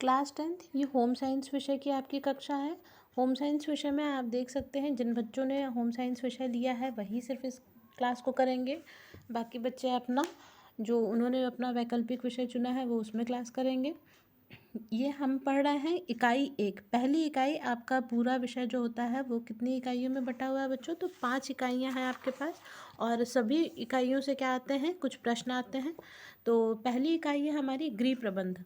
Class 10th ये home science विषय की आपकी कक्षा है। होम साइंस विषय में आप देख सकते हैं जिन बच्चों ने होम साइंस विषय लिया है वही सिर्फ इस क्लास को करेंगे। बाकी बच्चे अपना जो उन्होंने अपना वैकल्पिक विषय चुना है वो उसमें क्लास करेंगे। ये हम पढ़ रहे हैं इकाई 1। पहली इकाई आपका पूरा विषय जो होता है वो कितनी इकाइयों में बटा हुआ है बच्चों? तो 5 इकाइयाँ हैं आपके पास और सभी इकाइयों से क्या आते हैं, कुछ प्रश्न आते हैं। तो पहली इकाई है हमारी गृह प्रबंध।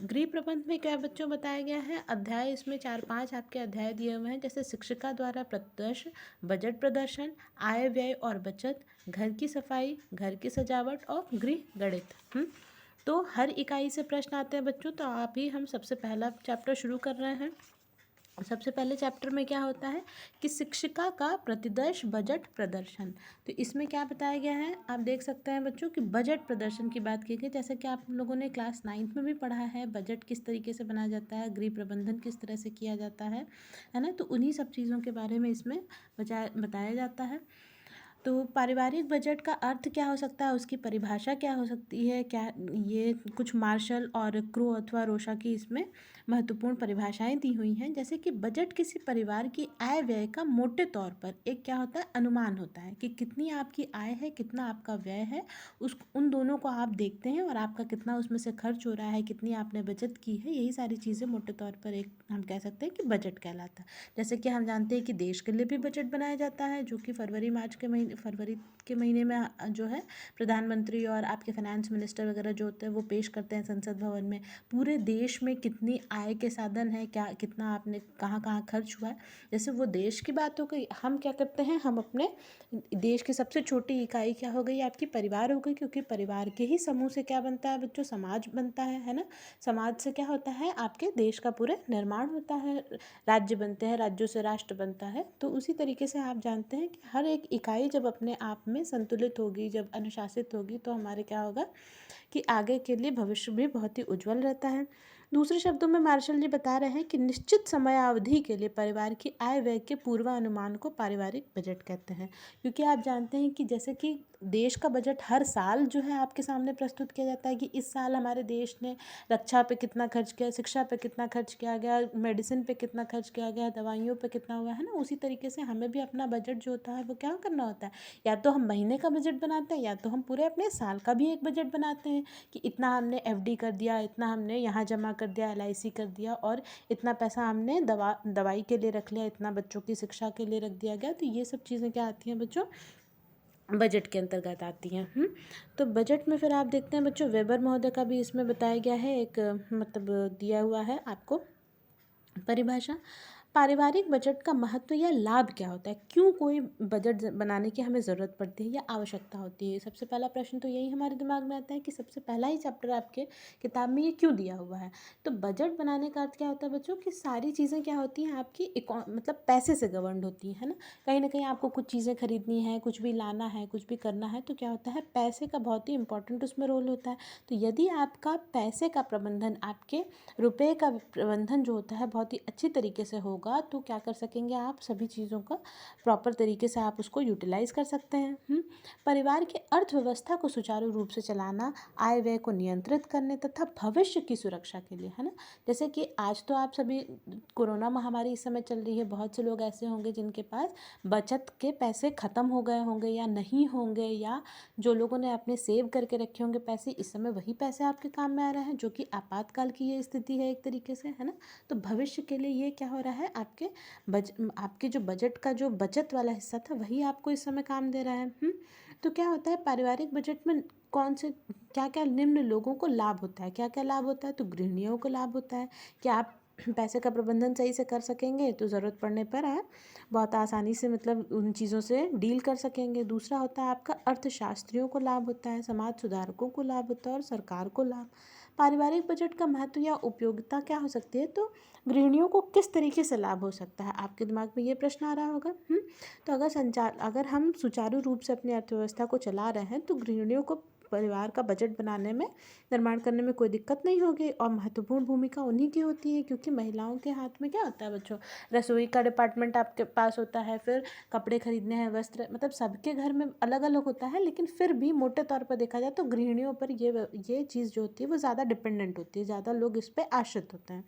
गृह प्रबंध में क्या बच्चों बताया गया है? अध्याय इसमें 4-5 आपके अध्याय दिए हुए हैं, जैसे शिक्षिका द्वारा प्रत्यक्ष बजट प्रदर्शन, आय व्यय और बचत, घर की सफाई, घर की सजावट और गृह गणित। तो हर इकाई से प्रश्न आते हैं बच्चों। तो आप ही हम सबसे पहला चैप्टर शुरू कर रहे हैं। सबसे पहले चैप्टर में क्या होता है कि शिक्षिका का प्रतिदर्श बजट प्रदर्शन। तो इसमें क्या बताया गया है आप देख सकते हैं बच्चों कि बजट प्रदर्शन की बात की गई, जैसे कि आप लोगों ने क्लास 9th में भी पढ़ा है बजट किस तरीके से बनाया जाता है, गृह प्रबंधन किस तरह से किया जाता है ना। तो उन्हीं सब चीज़ों के बारे में इसमें बताया जाता है। तो पारिवारिक बजट का अर्थ क्या हो सकता है, उसकी परिभाषा क्या हो सकती है, क्या ये कुछ मार्शल और क्रो अथवा रोशा की इसमें महत्वपूर्ण परिभाषाएं दी हुई हैं। जैसे कि बजट किसी परिवार की आय व्यय का मोटे तौर पर एक क्या होता है, अनुमान होता है कि कितनी आपकी आय है, कितना आपका व्यय है, उन दोनों को आप देखते हैं और आपका कितना उसमें से खर्च हो रहा है, कितनी आपने बचत की है, यही सारी चीज़ें मोटे तौर पर एक हम कह सकते हैं कि बजट कहलाता है। जैसे कि हम जानते हैं कि देश के लिए भी बजट बनाया जाता है, जो कि फरवरी के महीने में जो है प्रधानमंत्री और आपके फाइनेंस मिनिस्टर वगैरह जो होते हैं वो पेश करते हैं संसद भवन में। पूरे देश में कितनी आय के साधन है, क्या कितना आपने कहाँ कहाँ खर्च हुआ है। जैसे वो देश की बात हो गई, हम क्या करते हैं, हम अपने देश की सबसे छोटी इकाई क्या हो गई, आपकी परिवार हो गई, क्योंकि परिवार के ही समूह से क्या बनता है बच्चों, समाज बनता है ना। समाज से क्या होता है, आपके देश का पूरे निर्माण होता है, राज्य बनते हैं, राज्यों से राष्ट्र बनता है। तो उसी तरीके से आप जानते हैं कि हर एक इकाई जब अपने आप में संतुलित होगी, जब अनुशासित होगी, तो हमारे क्या होगा कि आगे के लिए भविष्य भी बहुत ही उज्जवल रहता है। दूसरे शब्दों में मार्शल जी बता रहे हैं कि निश्चित समयावधि के लिए परिवार की आय व्यय के पूर्वानुमान को पारिवारिक बजट कहते हैं। क्योंकि आप जानते हैं कि जैसे कि देश का बजट हर साल जो है आपके सामने प्रस्तुत किया जाता है कि इस साल हमारे देश ने रक्षा पे कितना खर्च किया, शिक्षा पे कितना खर्च किया गया, मेडिसिन पे कितना खर्च किया गया, दवाइयों पे कितना हुआ है ना। उसी तरीके से हमें भी अपना बजट जो होता है वो क्या करना होता है, या तो हम महीने का बजट बनाते हैं या तो हम पूरे अपने साल का भी एक बजट बनाते हैं कि इतना हमने एफडी कर दिया, इतना हमने यहाँ जमा कर दिया, एलआईसी कर दिया, और इतना पैसा हमने दवाई के लिए रख लिया, इतना बच्चों की शिक्षा के लिए रख दिया गया। तो ये सब चीज़ें क्या आती हैं बच्चों, बजट के अंतर्गत आती हैं। तो बजट में फिर आप देखते हैं बच्चों वेबर महोदय का भी इसमें बताया गया है, एक मतलब दिया हुआ है आपको परिभाषा। पारिवारिक बजट का महत्व या लाभ क्या होता है, क्यों कोई बजट बनाने की हमें ज़रूरत पड़ती है या आवश्यकता होती है। सबसे पहला प्रश्न तो यही हमारे दिमाग में आता है कि सबसे पहला ही चैप्टर आपके किताब में ये क्यों दिया हुआ है। तो बजट बनाने का अर्थ क्या होता है बच्चों कि सारी चीज़ें क्या होती हैं आपकी मतलब पैसे से गवर्नड होती है ना। कहीं ना कहीं आपको कुछ चीज़ें खरीदनी है, कुछ भी लाना है, कुछ भी करना है, तो क्या होता है पैसे का बहुत ही इंपॉर्टेंट उसमें रोल होता है। तो यदि आपका पैसे का प्रबंधन, आपके रुपए का प्रबंधन जो होता है बहुत ही अच्छी तरीके से होगा, तो क्या कर सकेंगे आप, सभी चीज़ों का प्रॉपर तरीके से आप उसको यूटिलाइज़ कर सकते हैं। परिवार की अर्थव्यवस्था को सुचारू रूप से चलाना, आय व्यय को नियंत्रित करने तथा भविष्य की सुरक्षा के लिए, है ना। जैसे कि आज तो आप सभी, कोरोना महामारी इस समय चल रही है, बहुत से लोग ऐसे होंगे जिनके पास बचत के पैसे ख़त्म हो गए होंगे या नहीं होंगे, या जो लोगों ने अपने सेव करके रखे होंगे पैसे, इस समय वही पैसे आपके काम में आ रहे हैं, जो कि आपातकाल की ये स्थिति है एक तरीके से, है ना। तो भविष्य के लिए ये क्या हो रहा है, आपके जो बजट का जो बचत वाला हिस्सा था वही आपको इस समय काम दे रहा है। तो क्या होता है पारिवारिक बजट में कौन से क्या क्या निम्न लोगों को लाभ होता है, क्या क्या लाभ होता है। तो गृहिणियों को लाभ होता है कि आप पैसे का प्रबंधन सही से कर सकेंगे, तो ज़रूरत पड़ने पर आप बहुत आसानी से मतलब उन चीज़ों से डील कर सकेंगे। दूसरा होता है आपका अर्थशास्त्रियों को लाभ होता है, समाज सुधारकों को लाभ होता है और सरकार को लाभ। पारिवारिक बजट का महत्व या उपयोगिता क्या हो सकती है, तो गृहिणियों को किस तरीके से लाभ हो सकता है, आपके दिमाग में ये प्रश्न आ रहा होगा। तो अगर हम सुचारू रूप से अपनी अर्थव्यवस्था को चला रहे हैं तो गृहिणियों को परिवार का बजट बनाने में, निर्माण करने में कोई दिक्कत नहीं होगी। और महत्वपूर्ण भूमिका उन्हीं की होती है, क्योंकि महिलाओं के हाथ में क्या होता है बच्चों, रसोई का डिपार्टमेंट आपके पास होता है, फिर कपड़े खरीदने हैं, वस्त्र, मतलब सबके घर में अलग अलग होता है, लेकिन फिर भी मोटे तौर पर देखा जाए तो गृहिणियों पर ये चीज़ जो होती है वो ज़्यादा डिपेंडेंट होती है, ज़्यादा लोग इस पर आश्रित होते हैं।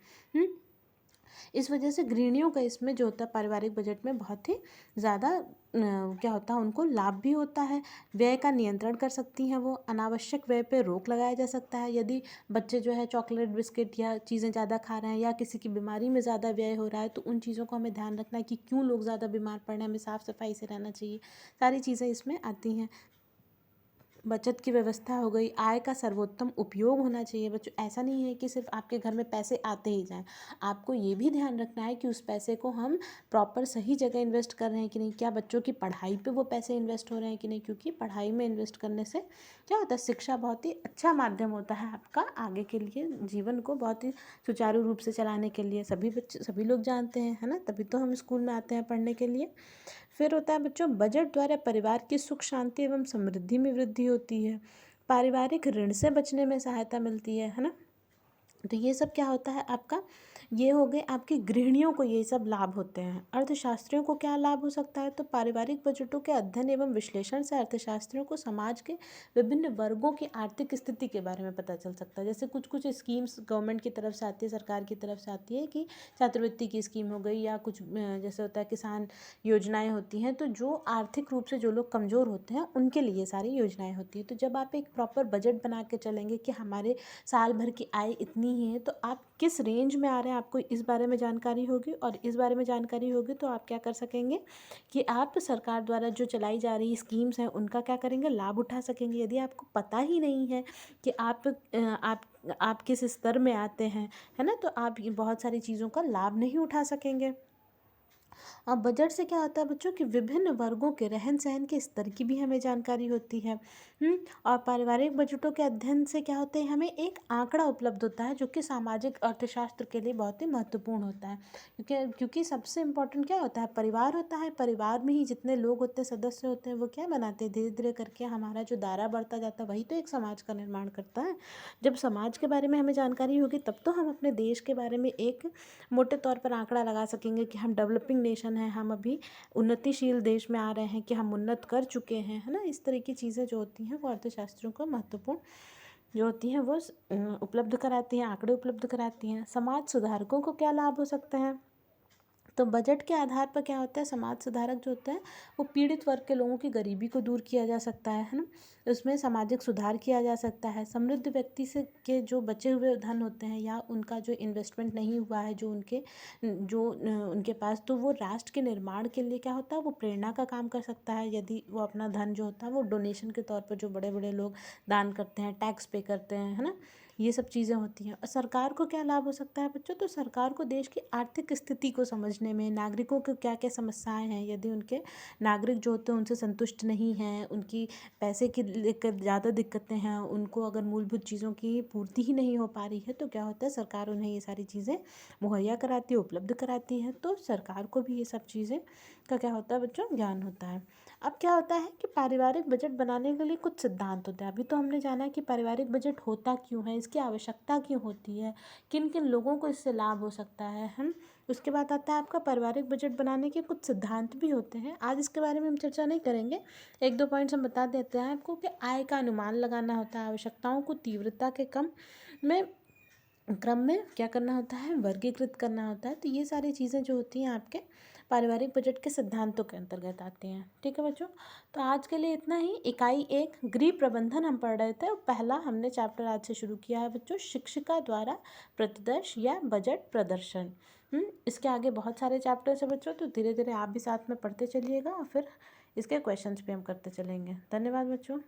इस वजह से गृहिणियों का इसमें जो होता है पारिवारिक बजट में बहुत ही ज़्यादा क्या होता है, उनको लाभ भी होता है। व्यय का नियंत्रण कर सकती हैं वो, अनावश्यक व्यय पे रोक लगाया जा सकता है। यदि बच्चे जो है चॉकलेट बिस्किट या चीज़ें ज़्यादा खा रहे हैं, या किसी की बीमारी में ज़्यादा व्यय हो रहा है, तो उन चीज़ों को हमें ध्यान रखना है कि क्यों लोग ज़्यादा बीमार पड़ रहे हैं, हमें साफ़ सफाई से रहना चाहिए। सारी चीज़ें इसमें आती हैं। बचत की व्यवस्था हो गई, आय का सर्वोत्तम उपयोग होना चाहिए बच्चों। ऐसा नहीं है कि सिर्फ आपके घर में पैसे आते ही जाएं, आपको ये भी ध्यान रखना है कि उस पैसे को हम प्रॉपर सही जगह इन्वेस्ट कर रहे हैं कि नहीं, क्या बच्चों की पढ़ाई पे वो पैसे इन्वेस्ट हो रहे हैं कि नहीं, क्योंकि पढ़ाई में इन्वेस्ट करने से क्या होता है, शिक्षा बहुत ही अच्छा माध्यम होता है आपका आगे के लिए, जीवन को बहुत ही सुचारू रूप से चलाने के लिए। सभी लोग जानते हैं, है ना, तभी तो हम स्कूल में आते हैं पढ़ने के लिए। फिर होता है बच्चों, बजट द्वारा परिवार की सुख शांति एवं समृद्धि में वृद्धि होती है, पारिवारिक ऋण से बचने में सहायता मिलती है ना। तो ये सब क्या होता है आपका, ये हो गए आपकी गृहिणियों को ये सब लाभ होते हैं। अर्थशास्त्रियों को क्या लाभ हो सकता है, तो पारिवारिक बजटों के अध्ययन एवं विश्लेषण से अर्थशास्त्रियों को समाज के विभिन्न वर्गों की आर्थिक स्थिति के बारे में पता चल सकता है। जैसे कुछ कुछ स्कीम्स गवर्नमेंट की तरफ से आती है, सरकार की तरफ से आती है, कि छात्रवृत्ति की स्कीम हो गई, या कुछ जैसे होता है किसान योजनाएं होती हैं, तो जो आर्थिक रूप से जो लोग कमज़ोर होते हैं उनके लिए सारी योजनाएं होती हैं। तो जब आप एक प्रॉपर बजट बना के चलेंगे कि हमारे साल भर की आय इतनी ही है, तो आप किस रेंज में आ रहे हैं आपको इस बारे में जानकारी होगी, और इस बारे में जानकारी होगी तो आप क्या कर सकेंगे कि आप सरकार द्वारा जो चलाई जा रही स्कीम्स हैं उनका क्या करेंगे, लाभ उठा सकेंगे। यदि आपको पता ही नहीं है कि आप किस स्तर में आते हैं, है ना, तो आप ये बहुत सारी चीज़ों का लाभ नहीं उठा सकेंगे। अब बजट से क्या होता है बच्चों कि विभिन्न वर्गों के रहन सहन के स्तर की भी हमें जानकारी होती है। और पारिवारिक बजटों के अध्ययन से क्या होते हैं, हमें एक आंकड़ा उपलब्ध होता है जो कि सामाजिक अर्थशास्त्र के लिए बहुत ही महत्वपूर्ण होता है। क्योंकि सबसे इम्पोर्टेंट क्या होता है, परिवार होता है। परिवार में ही जितने लोग होते हैं, सदस्य होते हैं, वो क्या बनाते हैं, धीरे धीरे करके हमारा जो दायरा बढ़ता जाता है वही तो एक समाज का निर्माण करता है। जब समाज के बारे में हमें जानकारी होगी तब तो हम अपने देश के बारे में एक मोटे तौर पर आंकड़ा लगा सकेंगे कि हम डेवलपिंग नेशन हैं, हम अभी उन्नतिशील देश में आ रहे हैं, कि हम उन्नत कर चुके हैं, है ना। इस तरह की चीज़ें जो होती हैं वो अर्थशास्त्रियों को महत्वपूर्ण जो होती हैं वो उपलब्ध कराती हैं, आंकड़े उपलब्ध कराती हैं। समाज सुधारकों को क्या लाभ हो सकते हैं, तो बजट के आधार पर क्या होता है, समाज सुधारक जो होते हैं वो पीड़ित वर्ग के लोगों की गरीबी को दूर किया जा सकता है ना, उसमें सामाजिक सुधार किया जा सकता है। समृद्ध व्यक्ति से के जो बचे हुए धन होते हैं, या उनका जो इन्वेस्टमेंट नहीं हुआ है उनके पास, तो वो राष्ट्र के निर्माण के लिए क्या होता है, वो प्रेरणा का काम कर सकता है। यदि वो अपना धन जो होता है वो डोनेशन के तौर पर, जो बड़े बड़े लोग दान करते हैं, टैक्स पे करते हैं, है ना, ये सब चीज़ें होती हैं। और सरकार को क्या लाभ हो सकता है बच्चों, तो सरकार को देश की आर्थिक स्थिति को समझने में, नागरिकों को क्या क्या समस्याएं हैं, यदि उनके नागरिक जो होते हैं उनसे संतुष्ट नहीं हैं, उनकी पैसे की लेकर ज़्यादा दिक्कतें हैं, उनको अगर मूलभूत चीज़ों की पूर्ति ही नहीं हो पा रही है, तो क्या होता है, सरकार उन्हें ये सारी चीज़ें मुहैया कराती है, उपलब्ध कराती है। तो सरकार को भी ये सब चीज़ें का क्या होता है बच्चों, ज्ञान होता है। अब क्या होता है कि पारिवारिक बजट बनाने के लिए कुछ सिद्धांत होते हैं। अभी तो हमने जाना कि पारिवारिक बजट होता क्यों है, इसकी आवश्यकता क्यों होती है, किन किन लोगों को इससे लाभ हो सकता है, हम उसके बाद आता है आपका पारिवारिक बजट बनाने के कुछ सिद्धांत भी होते हैं। आज इसके बारे में हम चर्चा नहीं करेंगे, एक दो पॉइंट्स हम बता देते हैं आपको कि आय का अनुमान लगाना होता है, आवश्यकताओं को तीव्रता के क्रम में क्या करना होता है, वर्गीकृत करना होता है। तो ये सारी चीज़ें जो होती हैं आपके पारिवारिक बजट के सिद्धांतों के अंतर्गत आती हैं। ठीक है बच्चों, तो आज के लिए इतना ही। इकाई 1 गृह प्रबंधन हम पढ़ रहे थे, और पहला हमने चैप्टर आज से शुरू किया है बच्चों, शिक्षिका द्वारा प्रतिदर्श या बजट प्रदर्शन। इसके आगे बहुत सारे चैप्टर्स हैं बच्चों, तो धीरे धीरे आप भी साथ में पढ़ते चलिएगा, और फिर इसके क्वेश्चंस भी हम करते चलेंगे। धन्यवाद बच्चों।